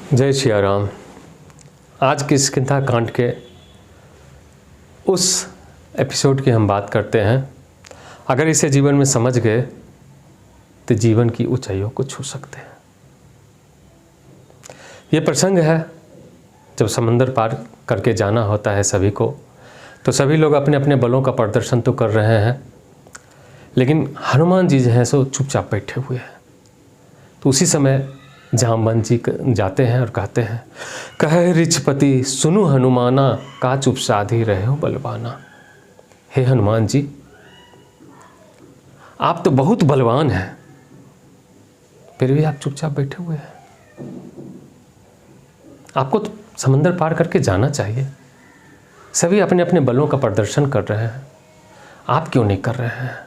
जय श्री राम। आज की किस्किंधा कांड के उस एपिसोड की हम बात करते हैं। अगर इसे जीवन में समझ गए तो जीवन की ऊंचाइयों को छू सकते हैं। ये प्रसंग है जब समंदर पार करके जाना होता है सभी को, तो सभी लोग अपने अपने बलों का प्रदर्शन तो कर रहे हैं, लेकिन हनुमान जी जो हैं सो चुपचाप बैठे हुए हैं। तो उसी समय जामवंत जी जाते हैं और कहते हैं, कहे रिछपति सुनु हनुमाना, का चुप साधी रहे हो बलवाना। हे हनुमान जी, आप तो बहुत बलवान हैं, फिर भी आप चुपचाप बैठे हुए हैं। आपको तो समंदर पार करके जाना चाहिए। सभी अपने अपने बलों का प्रदर्शन कर रहे हैं, आप क्यों नहीं कर रहे हैं?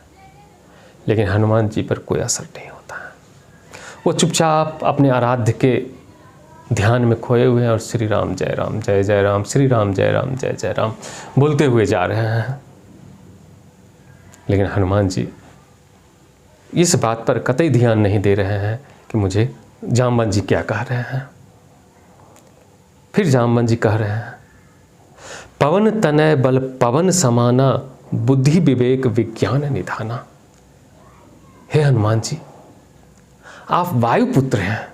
लेकिन हनुमान जी पर कोई असर नहीं होता है। वो चुपचाप अपने आराध्य के ध्यान में खोए हुए हैं और श्री राम जय राम जय जय राम, श्री राम जय राम जय जय राम बोलते हुए जा रहे हैं। लेकिन हनुमान जी इस बात पर कतई ध्यान नहीं दे रहे हैं कि मुझे जामवंत जी क्या कह रहे हैं। फिर जामवंत जी कह रहे हैं, पवन तनय बल पवन समाना, बुद्धि विवेक विज्ञान निधाना। हे हनुमान जी, आप वायुपुत्र हैं,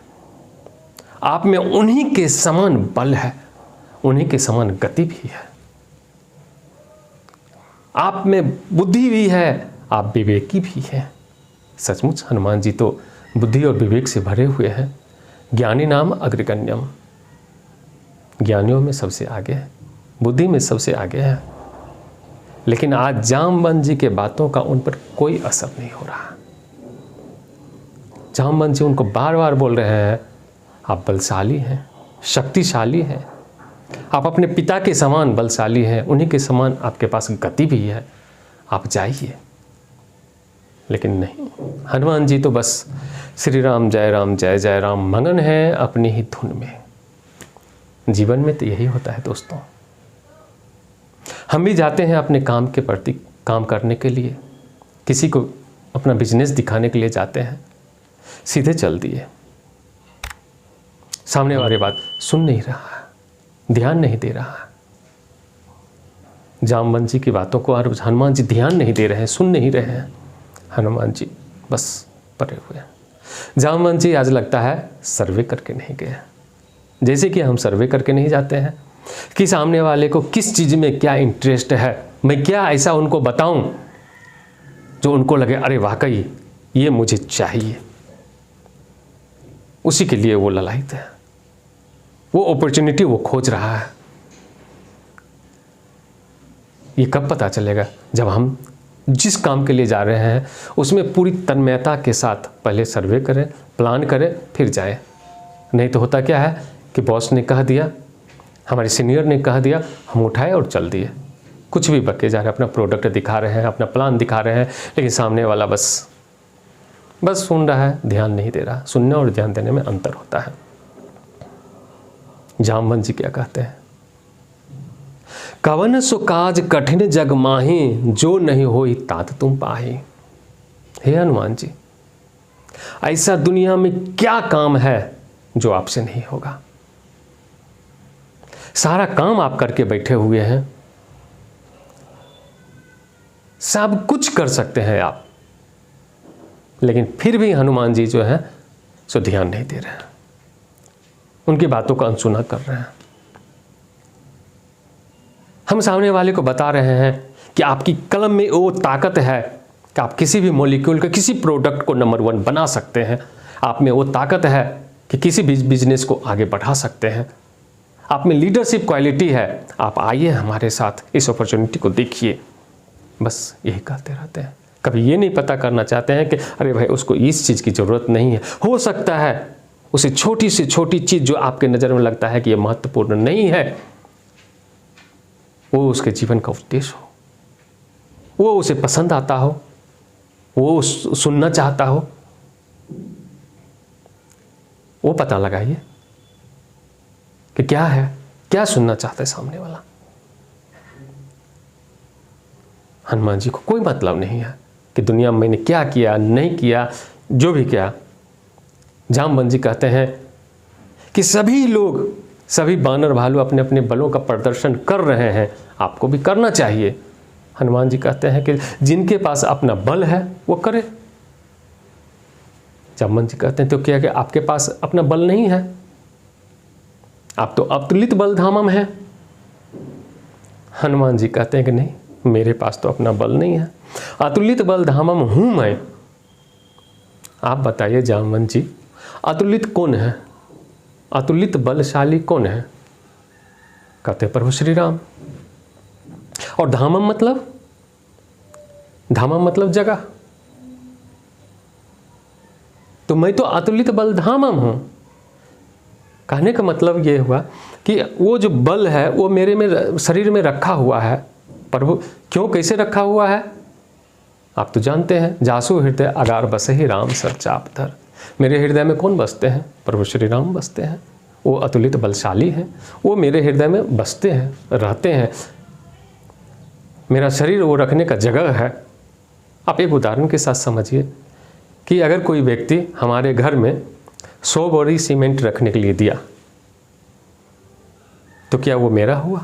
आप में उन्हीं के समान बल है, उन्हीं के समान गति भी है, आप में बुद्धि भी है, आप विवेकी भी हैं। सचमुच हनुमान जी तो बुद्धि और विवेक से भरे हुए हैं। ज्ञानी नाम अग्रगण्यम, ज्ञानियों में सबसे आगे है, बुद्धि में सबसे आगे है। लेकिन आज जामवंत जी के बातों का उन पर कोई असर नहीं हो रहा। जामवंत जी उनको बार बार बोल रहे हैं, आप बलशाली हैं, शक्तिशाली हैं, आप अपने पिता के समान बलशाली हैं, उन्हीं के समान आपके पास गति भी है, आप जाइए। लेकिन नहीं, हनुमान जी तो बस श्री राम जय जय राम मगन हैं अपनी ही धुन में। जीवन में तो यही होता है दोस्तों। हम भी जाते हैं अपने काम के प्रति काम करने के लिए, किसी को अपना बिजनेस दिखाने के लिए जाते हैं, सीधे चल दिए, सामने वाली बात सुन नहीं रहा है, ध्यान नहीं दे रहा है। जामवंत जी की बातों को और हनुमान जी ध्यान नहीं दे रहे हैं, सुन नहीं रहे हैं। हनुमान जी बस पड़े हुए हैं। जामवंत जी आज लगता है सर्वे करके नहीं गए। जैसे कि हम सर्वे करके नहीं जाते हैं कि सामने वाले को किस चीज़ में क्या इंटरेस्ट है, मैं क्या ऐसा उनको बताऊं जो उनको लगे अरे वाकई ये मुझे चाहिए। उसी के लिए वो ललायित है, वो अपॉर्चुनिटी वो खोज रहा है। ये कब पता चलेगा? जब हम जिस काम के लिए जा रहे हैं उसमें पूरी तन्मयता के साथ पहले सर्वे करें, प्लान करें, फिर जाएं। नहीं तो होता क्या है कि बॉस ने कह दिया, हमारे सीनियर ने कह दिया, हम उठाए और चल दिए, कुछ भी बके जा रहे हैं, अपना प्रोडक्ट दिखा रहे हैं, अपना प्लान दिखा रहे हैं, लेकिन सामने वाला बस सुन रहा है, ध्यान नहीं दे रहा। सुनने और ध्यान देने में अंतर होता है। जामवंत जी क्या कहते हैं, कवन सो काज कठिन जग माही, जो नहीं होई तात तुम पाही। हे हनुमान जी, ऐसा दुनिया में क्या काम है जो आपसे नहीं होगा? सारा काम आप करके बैठे हुए हैं, सब कुछ कर सकते हैं आप, लेकिन फिर भी हनुमान जी जो है सो ध्यान नहीं दे रहे हैं, उनकी बातों का अनसुना कर रहे हैं। हम सामने वाले को बता रहे हैं कि आपकी कलम में वो ताकत है कि आप किसी भी मॉलिक्यूल के किसी प्रोडक्ट को नंबर 1 बना सकते हैं। आप में वो ताकत है कि किसी भी बिजनेस को आगे बढ़ा सकते हैं। आप में लीडरशिप क्वालिटी है, आप आइए हमारे साथ, इस अपॉर्चुनिटी को देखिए। बस यही कहते रहते हैं। कभी ये नहीं पता करना चाहते हैं कि अरे भाई उसको इस चीज़ की ज़रूरत नहीं है। हो सकता है उसे छोटी से छोटी चीज़ जो आपके नज़र में लगता है कि ये महत्वपूर्ण नहीं है, वो उसके जीवन का उद्देश्य हो, वो उसे पसंद आता हो, वो सुनना चाहता हो। वो पता लगाइए कि क्या है, क्या सुनना चाहता है सामने वाला। हनुमान जी को कोई मतलब नहीं है कि दुनिया में मैंने क्या किया नहीं किया, जो भी किया। जामवंत जी कहते हैं कि सभी लोग, सभी बानर भालू अपने अपने बलों का प्रदर्शन कर रहे हैं, आपको भी करना चाहिए। हनुमान जी कहते हैं कि जिनके पास अपना बल है वो करे। जामवंत जी कहते हैं तो क्या कि आपके पास अपना बल नहीं है, आप तो अतुलित बल धामम है। हनुमान जी कहते हैं कि नहीं, मेरे पास तो अपना बल नहीं है, अतुलित बल धामम हूं मैं। आप बताइए जामवंत जी, अतुलित कौन है, अतुलित बलशाली कौन है? कहते प्रभु श्री राम। और धामम मतलब, धामम मतलब जगह, तो मैं तो अतुलित बल धामम हूं। कहने का मतलब ये हुआ कि वो जो बल है वो मेरे में, शरीर में रखा हुआ है। प्रभु क्यों, कैसे रखा हुआ है आप तो जानते हैं। जासु हृदय अगार बसे ही राम सर चाप धर। मेरे हृदय में कौन बसते हैं? प्रभु श्री राम बसते हैं। वो अतुलित बलशाली हैं, वो मेरे हृदय में बसते हैं, रहते हैं। मेरा शरीर वो रखने का जगह है। आप एक उदाहरण के साथ समझिए कि अगर कोई व्यक्ति हमारे घर में 100 बोरी सीमेंट रखने के लिए दिया, तो क्या वो मेरा हुआ?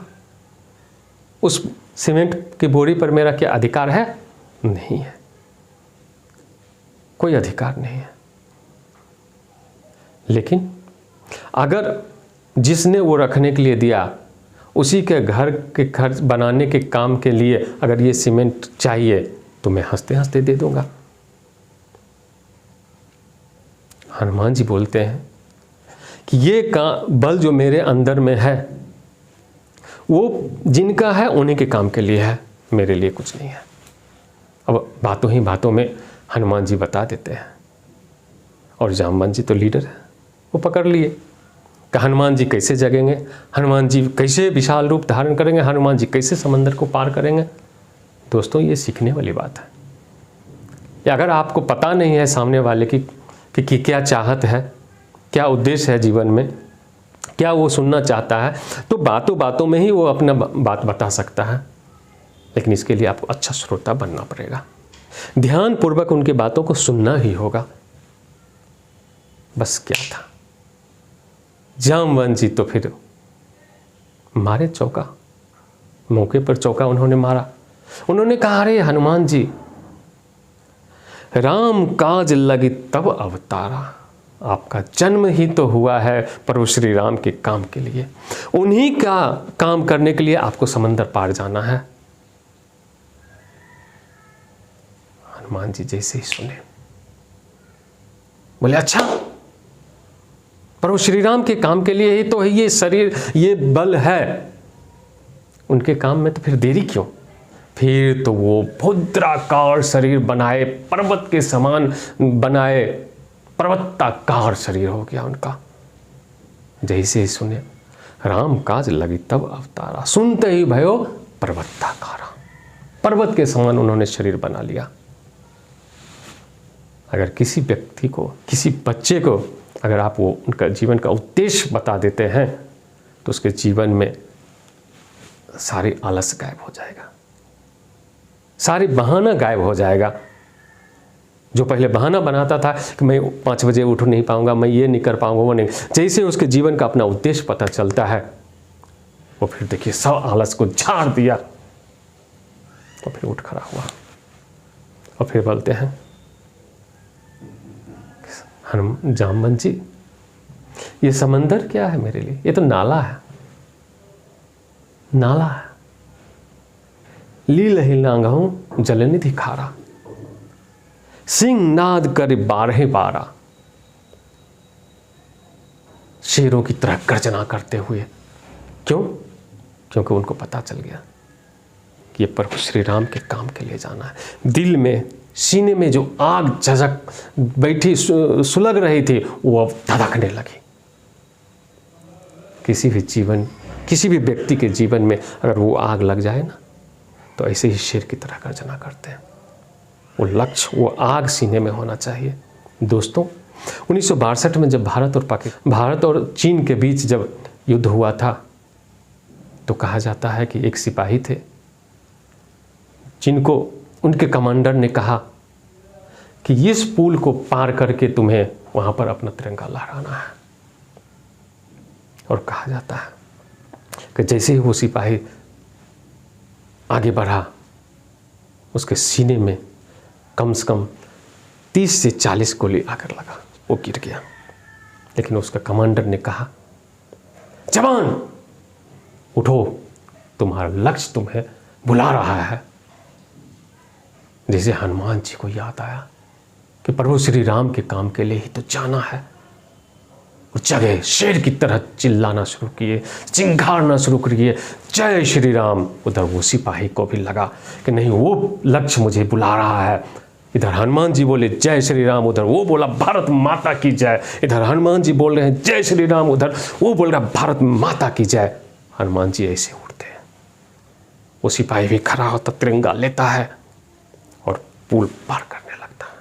उस सीमेंट की बोरी पर मेरा क्या अधिकार है? नहीं है, कोई अधिकार नहीं है। लेकिन अगर जिसने वो रखने के लिए दिया, उसी के घर बनाने के काम के लिए अगर ये सीमेंट चाहिए, तो मैं हंसते हंसते दे दूंगा। हनुमान जी बोलते हैं कि ये बल जो मेरे अंदर में है, वो जिनका है उन्हीं के काम के लिए है, मेरे लिए कुछ नहीं है। अब बातों ही बातों में हनुमान जी बता देते हैं। और जामवंत जी तो लीडर है, वो पकड़ लिए कि हनुमान जी कैसे जगेंगे, हनुमान जी कैसे विशाल रूप धारण करेंगे, हनुमान जी कैसे समंदर को पार करेंगे। दोस्तों, ये सीखने वाली बात है। या अगर आपको पता नहीं है सामने वाले की कि क्या चाहत है, क्या उद्देश्य है जीवन में, क्या वो सुनना चाहता है, तो बातों बातों में ही वो अपना बात बता सकता है। लेकिन इसके लिए आपको अच्छा श्रोता बनना पड़ेगा, ध्यान पूर्वक उनकी बातों को सुनना ही होगा। बस क्या था, जामवंत जी तो फिर मारे चौका, मौके पर चौका उन्होंने मारा। उन्होंने कहा, अरे हनुमान जी, राम काज लगी तब अवतारा। आपका जन्म ही तो हुआ है प्रभु श्री राम के काम के लिए, उन्हीं का काम करने के लिए आपको समंदर पार जाना है। हनुमान जी जैसे ही सुने, बोले अच्छा, प्रभु श्री राम के काम के लिए ही तो है ये शरीर, ये बल है, उनके काम में तो फिर देरी क्यों? फिर तो वो भुद्राकार शरीर बनाए, पर्वत के समान बनाए, पर्वताकार शरीर हो गया उनका। जैसे ही सुने, राम काज लगी तब अवतारा, सुनते ही भयो पर्वताकारा, पर्वत के समान उन्होंने शरीर बना लिया। अगर किसी व्यक्ति को, किसी बच्चे को अगर आप वो उनका जीवन का उद्देश्य बता देते हैं, तो उसके जीवन में सारी आलस गायब हो जाएगा, सारी बहाना गायब हो जाएगा। जो पहले बहाना बनाता था कि मैं 5 बजे उठ नहीं पाऊंगा, मैं ये नहीं कर पाऊंगा, वो नहीं, जैसे उसके जीवन का अपना उद्देश्य पता चलता है, वो फिर देखिए सब आलस को झाड़ दिया, तो फिर उठ खड़ा हुआ। और फिर बोलते हैं, जामवंत जी, ये समंदर क्या है मेरे लिए? ये तो नाला है, नाला है। लील हिलांगहूं जलनिधि खारा, सिंह नाद कर 12 बारा। शेरों की तरह गर्जना करते हुए। क्यों? क्योंकि उनको पता चल गया कि ये प्रभु श्री राम के काम के लिए जाना है। दिल में, सीने में जो आग झजक बैठी, सुलग रही थी, वो अब धधकने लगी। किसी भी व्यक्ति के जीवन में अगर वो आग लग जाए ना, तो ऐसे ही शेर की तरह गर्जना करते हैं। वो लक्ष्य, वो आग सीने में होना चाहिए। दोस्तों, 1962 में जब भारत और चीन के बीच जब युद्ध हुआ था, तो कहा जाता है कि एक सिपाही थे, जिनको उनके कमांडर ने कहा कि इस पुल को पार करके तुम्हें वहां पर अपना तिरंगा लहराना है। और कहा जाता है कि जैसे ही वो सिपाही आगे बढ़ा, उसके सीने में कम से कम 30 से 40 गोली आकर लगा, वो गिर गया। लेकिन उसका कमांडर ने कहा, जवान उठो, तुम्हारा लक्ष्य तुम्हें बुला रहा है। जैसे हनुमान जी को याद आया कि प्रभु श्री राम के काम के लिए ही तो जाना है, और जगह शेर की तरह चिल्लाना शुरू किए, चिंगारना शुरू किए, जय श्री राम। उधर वो सिपाही को भी लगा कि नहीं, वो लक्ष्य मुझे बुला रहा है। इधर हनुमान जी बोले जय श्री राम, उधर वो बोला भारत माता की जय। इधर हनुमान जी बोल रहे हैं जय श्री राम, उधर वो बोल रहा भारत माता की जय। हनुमान जी ऐसे उड़ते हैं, वो सिपाही भी खड़ा होता, तिरंगा लेता है और पुल पार करने लगता है।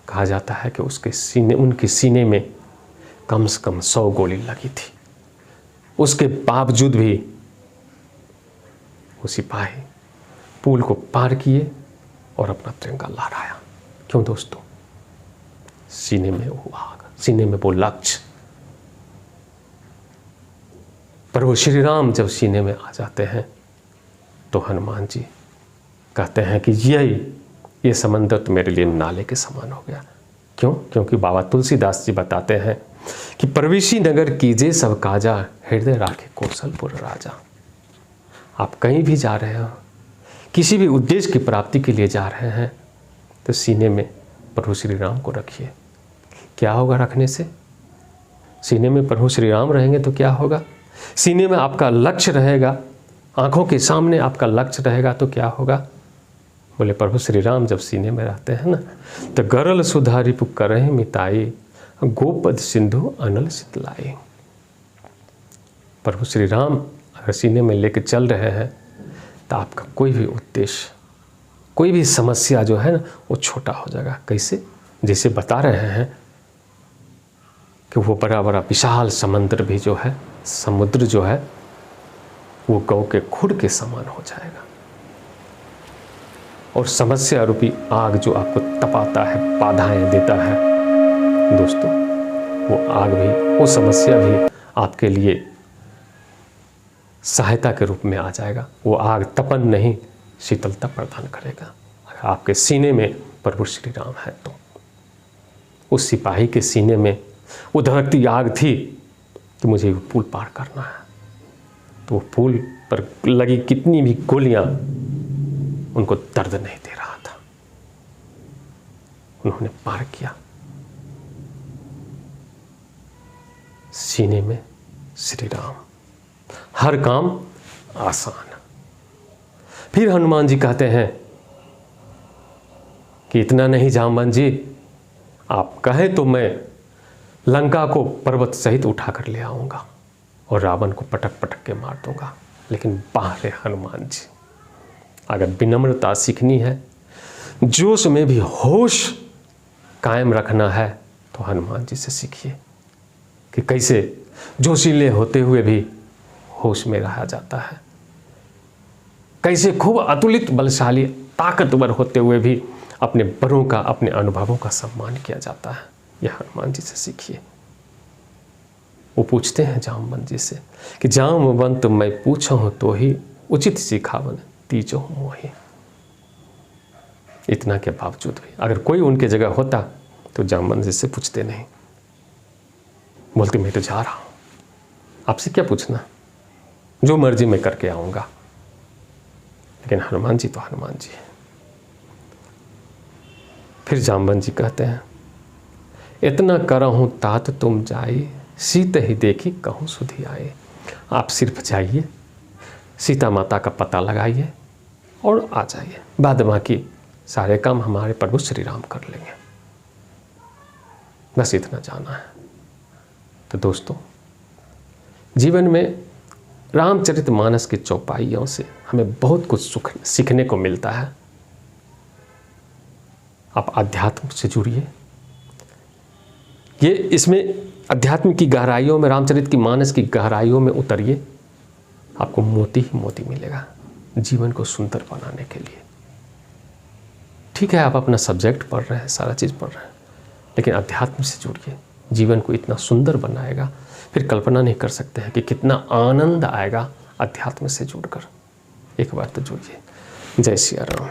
कहा जाता है कि उसके सीने, उनके सीने में कम से कम 100 गोली लगी थी। उसके बावजूद भी वो सिपाही पुल को पार किए और अपना तिरंगा लहराया। क्यों दोस्तों? सीने में वो आग, सीने में वो लक्ष्य। प्रभु श्री राम जब सीने में आ जाते हैं तो हनुमान जी कहते हैं कि ये समंदर तो मेरे लिए नाले के समान हो गया। क्यों? क्योंकि बाबा तुलसीदास जी बताते हैं कि प्रवेशी नगर कीजे सब काजा, हृदय राखे कौशलपुर राजा। आप कहीं भी जा रहे हो, किसी भी उद्देश्य की प्राप्ति के लिए जा रहे हैं, तो सीने में प्रभु श्री राम को रखिए। क्या होगा रखने से? सीने में प्रभु श्री राम रहेंगे तो क्या होगा? सीने में आपका लक्ष्य रहेगा, आंखों के सामने आपका लक्ष्य रहेगा तो क्या होगा? बोले प्रभु श्री राम जब सीने में रहते हैं ना, तो गरल सुधारी पुकरहि मिताई, गोपद सिंधु अनल शीतलाई। प्रभु श्री राम अगर सीने में लेके चल रहे हैं तो आपका कोई भी उद्देश्य, कोई भी समस्या जो है ना, वो छोटा हो जाएगा। कैसे? जैसे बता रहे हैं कि वो बड़ा बड़ा विशाल समंदर भी जो है, समुद्र जो है, वो गौ के खुर के समान हो जाएगा। और समस्या रूपी आग जो आपको तपाता है, बाधाएं देता है, दोस्तों, वो आग भी, वो समस्या भी आपके लिए सहायता के रूप में आ जाएगा। वो आग तपन नहीं, शीतलता प्रदान करेगा। अगर आपके सीने में प्रभु श्री राम है तो। उस सिपाही के सीने में वो धड़कती आग थी कि मुझे पुल पार करना है, तो वो पुल पर लगी कितनी भी गोलियां उनको दर्द नहीं दे रहा था। उन्होंने पार किया। सीने में श्री राम, हर काम आसान। फिर हनुमान जी कहते हैं कि इतना नहीं जामवन जी, आप कहें तो मैं लंका को पर्वत सहित उठाकर ले आऊंगा और रावण को पटक पटक के मार दूंगा। लेकिन बाहर है हनुमान जी, अगर विनम्रता सीखनी है, जोश में भी होश कायम रखना है, तो हनुमान जी से सीखिए कि कैसे जोशीले होते हुए भी होश में रहा जाता है, कैसे खूब अतुलित बलशाली ताकतवर होते हुए भी अपने बड़ों का, अपने अनुभवों का सम्मान किया जाता है। यह हनुमान जी से सीखिए। वो पूछते हैं जामवंत जी से कि जामवंत मैं पूछूं तो ही उचित सिखावन तीजो मोहि। इतना के बावजूद भी अगर कोई उनके जगह होता तो जामवंत जी से पूछते नहीं, बोलते मैं तो जा रहा हूं, आपसे क्या पूछना, जो मर्जी मैं करके आऊंगा। लेकिन हनुमान जी तो हनुमान जी है। फिर जामवंत जी कहते हैं, इतना करहूं तात तुम जाई, सीत ही देखी कहूं सुधी आए। आप सिर्फ जाइए, सीता माता का पता लगाइए और आ जाइए, बाद बाकी सारे काम हमारे प्रभु श्री राम कर लेंगे। बस इतना जाना है। तो दोस्तों, जीवन में रामचरितमानस की चौपाइयों से हमें बहुत कुछ सीखने को मिलता है। आप अध्यात्म से जुड़िए, ये इसमें अध्यात्म की गहराइयों में, रामचरित की मानस की गहराइयों में उतरिए, आपको मोती ही मोती मिलेगा जीवन को सुंदर बनाने के लिए। ठीक है, आप अपना सब्जेक्ट पढ़ रहे हैं, सारा चीज़ पढ़ रहे हैं, लेकिन अध्यात्म से जुड़िए, जीवन को इतना सुंदर बनाएगा, फिर कल्पना नहीं कर सकते हैं कि कितना आनंद आएगा अध्यात्म से जुड़कर। एक बार तो जुड़िए। जय सिया राम।